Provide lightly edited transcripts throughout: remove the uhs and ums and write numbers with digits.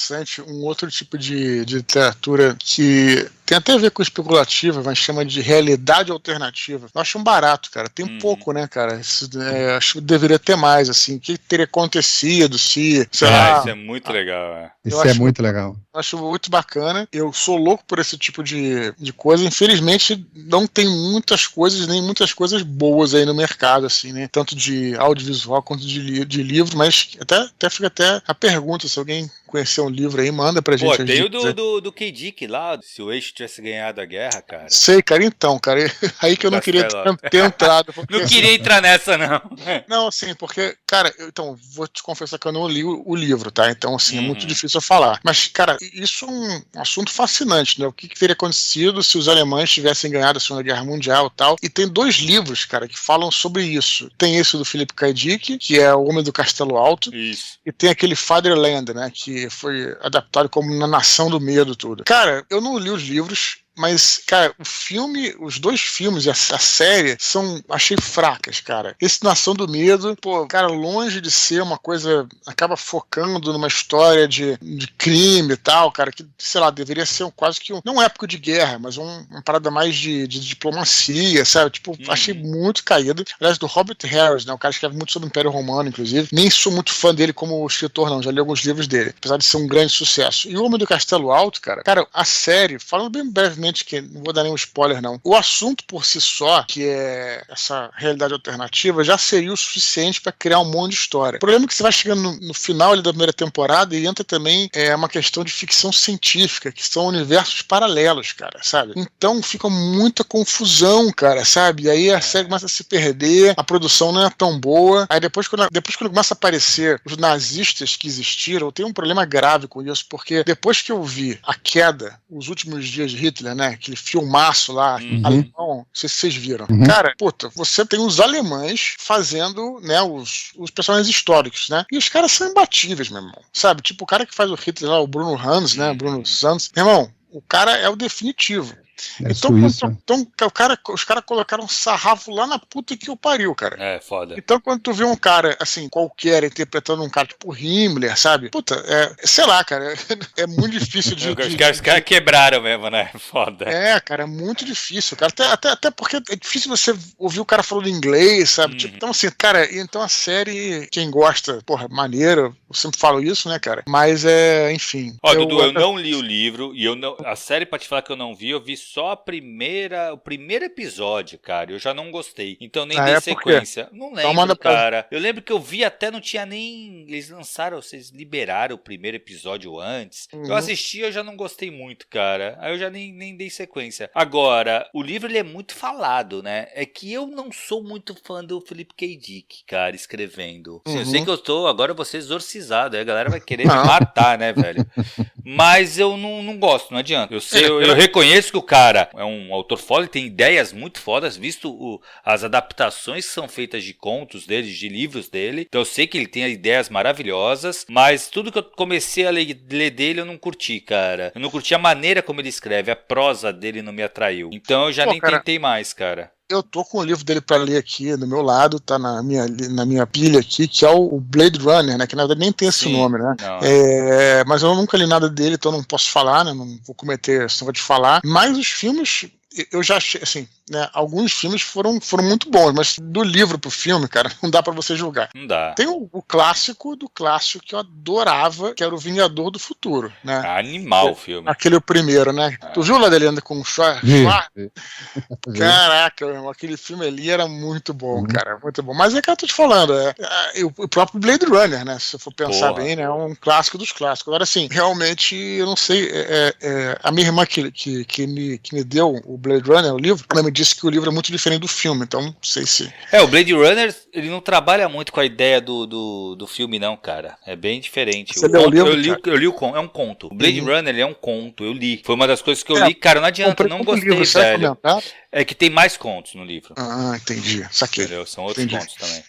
interessante um outro tipo de literatura que tem até a ver com especulativa, mas chama de realidade alternativa. Eu acho um barato, cara. Tem pouco, né, cara? Isso, acho que deveria ter mais, assim. O que teria acontecido se, sei lá... Isso é muito legal, Isso é muito legal. Eu acho muito bacana. Eu sou louco por esse tipo de coisa. Infelizmente, não tem muitas coisas, nem muitas coisas boas aí no mercado, assim, né? Tanto de audiovisual quanto de livro, mas até fica até a pergunta, se alguém conhecer um livro aí, manda pra gente. Pô, tem o do K. Dick lá, se o eixo tivesse ganhado a guerra, cara. Sei, cara, então, cara, aí que eu não queria ter entrado. Porque, não queria entrar nessa, não. Não, assim, porque, cara, então, vou te confessar que eu não li o livro, tá? Então, assim, é muito difícil eu falar. Mas, cara, isso é um assunto fascinante, né? O que teria acontecido se os alemães tivessem ganhado a Segunda Guerra Mundial e tal. E tem 2 livros, cara, que falam sobre isso. Tem esse do Philip K. Dick, que é O Homem do Castelo Alto. Isso. E tem aquele Fatherland, né? Que foi adaptado como Na Nação do Medo, tudo. Cara, eu não li os livros, mas, cara, os 2 filmes e a série achei fracas, cara. Esse Nação do Medo, pô, cara, longe de ser uma coisa, acaba focando numa história de crime e tal, cara, que, sei lá, deveria ser quase que não épico de guerra, mas uma parada mais de diplomacia, sabe? Tipo, achei muito caído. Aliás, do Robert Harris, né? O cara escreve muito sobre o Império Romano, inclusive. Nem sou muito fã dele como escritor, não. Já li alguns livros dele, apesar de ser um grande sucesso. E O Homem do Castelo Alto, cara, a série, falando bem brevemente, que não vou dar nenhum spoiler, não. O assunto por si só, que é essa realidade alternativa, já seria o suficiente para criar um monte de história. O problema é que você vai chegando no final ali da primeira temporada e entra também uma questão de ficção científica, que são universos paralelos, cara, sabe? Então fica muita confusão, cara, sabe? E aí a série começa a se perder, a produção não é tão boa. Aí depois quando começa a aparecer os nazistas que existiram, eu tenho um problema grave com isso, porque depois que eu vi a queda, os últimos dias de Hitler, né? Aquele filmaço lá, alemão, não sei se vocês viram. Cara, puta, você tem os alemães fazendo, né, os personagens históricos, né? E os caras são imbatíveis, meu irmão. Sabe? Tipo, o cara que faz o Hitler lá, o Bruno Hans, né? Bruno Santos. Meu irmão, o cara é o definitivo. Então os caras colocaram um sarrafo lá na puta que o pariu, cara. É, foda. Então quando tu vê um cara, assim, qualquer, interpretando um cara tipo Himmler, sabe? Puta, sei lá, cara, é muito difícil de... Os caras quebraram mesmo, né? Foda. Cara, é muito difícil, cara. Até porque é difícil você ouvir o cara falando inglês, sabe? Tipo, então assim, cara, então a série, quem gosta, porra, maneiro, eu sempre falo isso, né, cara? Mas enfim. Ó, Dudu, eu não li o livro, e a série, pra te falar que eu não vi, eu vi só o primeiro episódio, cara. Eu já não gostei. Então nem dei sequência. Não lembro, cara. Eu lembro que eu vi até, não tinha nem... Eles lançaram, vocês liberaram o primeiro episódio antes. Eu assisti, eu já não gostei muito, cara. Aí eu já nem dei sequência. Agora, o livro, ele é muito falado, né? É que eu não sou muito fã do Philip K. Dick, cara, escrevendo. Eu sei que agora eu vou ser exorcizado. Aí a galera vai querer me matar, né, velho? Mas eu não gosto, não adianta. Eu reconheço que o cara é um autor foda, tem ideias muito fodas, visto as adaptações que são feitas de contos dele, de livros dele. Então eu sei que ele tem ideias maravilhosas, mas tudo que eu comecei a ler dele eu não curti, cara. Eu não curti a maneira como ele escreve, a prosa dele não me atraiu. Então eu já nem tentei mais, cara. Eu tô com o livro dele pra ler aqui do meu lado, tá na minha pilha aqui, que é o Blade Runner, né? Que na verdade nem tem esse nome, né? Mas eu nunca li nada dele, então não posso falar, né? Não vou cometer esse negócio de falar. Mas os filmes, eu já achei, assim, né? Alguns filmes foram muito bons, mas do livro pro filme, cara, não dá pra você julgar. Não dá. Tem o clássico do clássico que eu adorava, que era o Vingador do Futuro, né? Animal o filme. Aquele primeiro, né? Tu viu lá dele com o Schwarzenegger? Caraca, meu irmão, aquele filme ali era muito bom, cara, muito bom. Mas é que eu tô te falando, o próprio Blade Runner, né? Se você for pensar bem, né? É um clássico dos clássicos. Agora, assim, realmente, eu não sei, a minha irmã que me deu o Blade Runner, o livro, ela me disse que o livro é muito diferente do filme, então não sei se... o Blade Runner, ele não trabalha muito com a ideia do filme, não, cara. É bem diferente. Você leu o livro, eu li o conto, é um conto. O Blade Runner, ele é um conto, eu li. Foi uma das coisas que eu li, cara, não adianta, não gostei, livro, velho. É que tem mais contos no livro. Entendi, saquei. Entendeu? São outros contos também.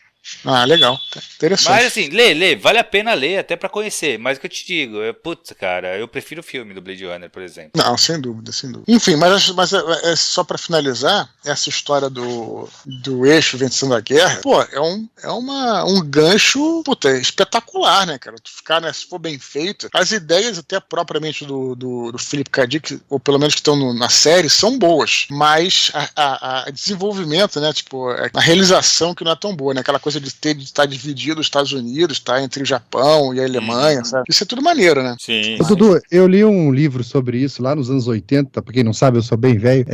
Ah, legal. Interessante. Mas assim, lê, vale a pena ler até pra conhecer. Mas o que eu te digo, putz, cara, eu prefiro o filme do Blade Runner, por exemplo. Não, sem dúvida, sem dúvida. Enfim, mas só pra finalizar, essa história do eixo vencendo a guerra, pô, é um gancho, puta, espetacular, né, cara? Tu ficar, né, se for bem feito, as ideias até propriamente do Philip K. Dick, ou pelo menos que estão na série, são boas, mas a desenvolvimento, né, tipo, a realização que não é tão boa, né, aquela coisa de estar dividido os Estados Unidos, tá, entre o Japão e a Alemanha, sabe? Isso é tudo maneiro, né? Sim. Dudu, eu li um livro sobre isso lá nos anos 80, pra quem não sabe, eu sou bem velho.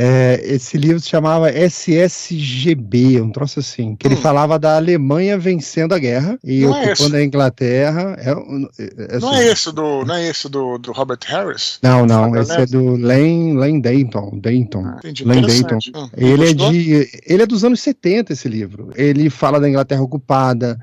Esse livro se chamava SSGB, um troço assim, que ele falava da Alemanha vencendo a guerra e ocupando a Inglaterra. Não é esse do Robert Harris? Não, esse é do Len Dayton. Entendi, Len Dayton. Ele é dos anos 70, esse livro. Ele fala da Inglaterra ocupada,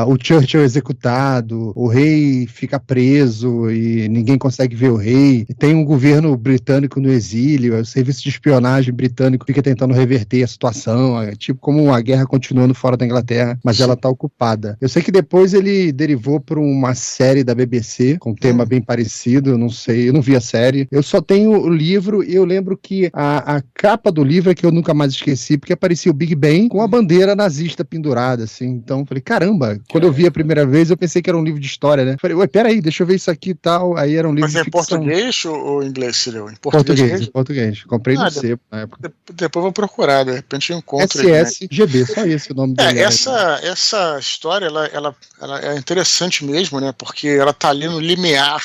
o Churchill executado, o rei fica preso e ninguém consegue ver o rei. Tem um governo britânico no exílio, o serviço de espionagem britânico fica tentando reverter a situação, tipo como uma guerra continuando fora da Inglaterra, mas ela tá ocupada. Eu sei que depois ele derivou para uma série da BBC com um tema bem parecido, eu não sei, eu não vi a série. Eu só tenho o livro e eu lembro que a capa do livro é que eu nunca mais esqueci, porque aparecia o Big Ben com a bandeira nazista pendurada, assim. Então eu falei, caramba, quando eu vi a primeira vez eu pensei que era um livro de história, né? Falei, ué, peraí, deixa eu ver isso aqui e tal. Aí era um livro de ficção. Mas é em português ou em inglês, Ciril? Em português. Comprei no sebo na época. Depois eu vou procurar, de repente eu encontro. SSGB, só esse o nome dele. Essa história, ela é interessante mesmo, né? Porque ela tá ali no limiar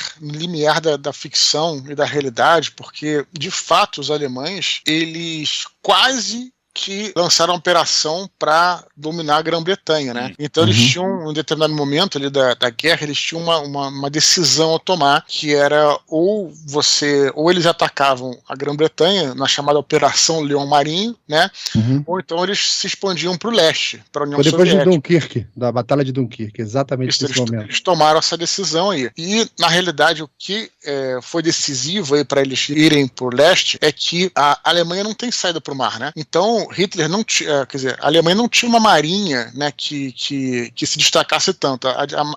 da ficção e da realidade, porque, de fato, os alemães, eles quase que lançaram a operação para dominar a Grã-Bretanha, né? Então eles tinham, em determinado momento ali da guerra, eles tinham uma decisão a tomar, que era ou eles atacavam a Grã-Bretanha na chamada Operação Leão Marinho, né? Ou então eles se expandiam para o leste, para a União Soviética. Depois de Dunkirk, da Batalha de Dunkirk, exatamente nesse momento. Eles tomaram essa decisão aí. E, na realidade, o que foi decisivo aí para eles irem para o leste é que a Alemanha não tem saída para o mar, né? Então Hitler não tinha, a Alemanha não tinha uma marinha, né, que se destacasse tanto.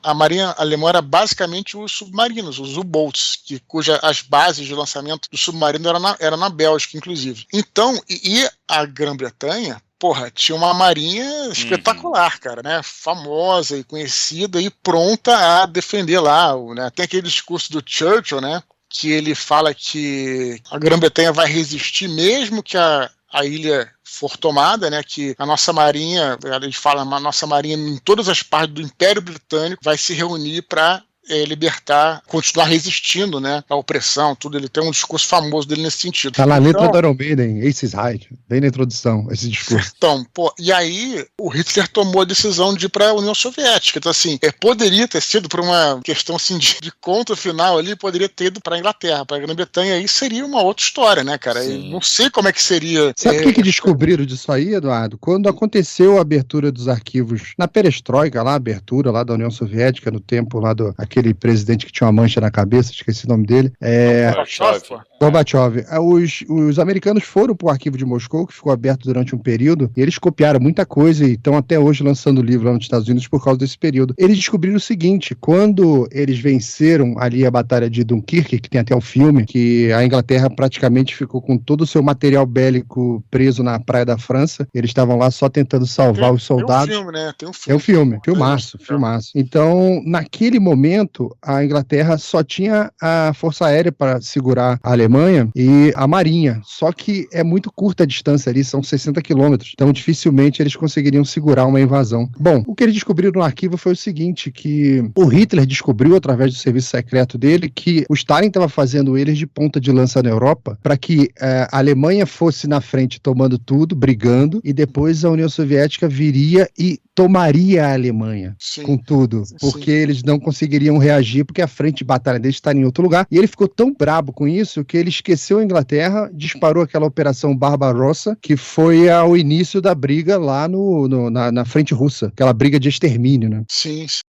A marinha alemã era basicamente os submarinos, os U-boats, cujas as bases de lançamento do submarino era na Bélgica, inclusive. Então, e a Grã-Bretanha, porra, tinha uma marinha espetacular, cara, né? Famosa e conhecida e pronta a defender lá, né? Tem aquele discurso do Churchill, né? Que ele fala que a Grã-Bretanha vai resistir mesmo que a ilha for tomada, né, que a nossa marinha, a gente fala, a nossa marinha em todas as partes do Império Britânico vai se reunir para libertar, continuar resistindo, né, à opressão, tudo. Ele tem um discurso famoso dele nesse sentido. Tá na letra do Iron Maiden, Aces High, bem na introdução, esse discurso. Então, e aí o Hitler tomou a decisão de ir para a União Soviética. Então, assim, poderia ter sido por uma questão assim, de conto final ali, poderia ter ido para a Inglaterra, para a Grã-Bretanha, aí seria uma outra história, né, cara? Eu não sei como é que seria. Sabe o que descobriram disso aí, Eduardo? Quando aconteceu a abertura dos arquivos na perestroika, lá, a abertura lá da União Soviética, no tempo lá aquele presidente que tinha uma mancha na cabeça, esqueci o nome dele. Gorbachev. Os americanos foram para o arquivo de Moscou, que ficou aberto durante um período, e eles copiaram muita coisa e estão até hoje lançando livro lá nos Estados Unidos por causa desse período. Eles descobriram o seguinte: quando eles venceram ali a Batalha de Dunkirk, que tem até um filme, que a Inglaterra praticamente ficou com todo o seu material bélico preso na praia da França, eles estavam lá só tentando salvar os soldados. Tem um filme, né? Tem um filme. Filmaço. Então, naquele momento, a Inglaterra só tinha a Força Aérea para segurar a Alemanha e a Marinha. Só que é muito curta a distância ali, são 60 quilômetros. Então, dificilmente eles conseguiriam segurar uma invasão. Bom, o que eles descobriram no arquivo foi o seguinte, que o Hitler descobriu, através do serviço secreto dele, que o Stalin estava fazendo eles de ponta de lança na Europa para que a Alemanha fosse na frente tomando tudo, brigando, e depois a União Soviética viria e tomaria a Alemanha com tudo, porque eles não conseguiriam reagir, porque a frente de batalha deles estaria em outro lugar, e ele ficou tão brabo com isso que ele esqueceu a Inglaterra, disparou aquela Operação Barbarossa, que foi o início da briga lá na frente russa, aquela briga de extermínio, né? Sim.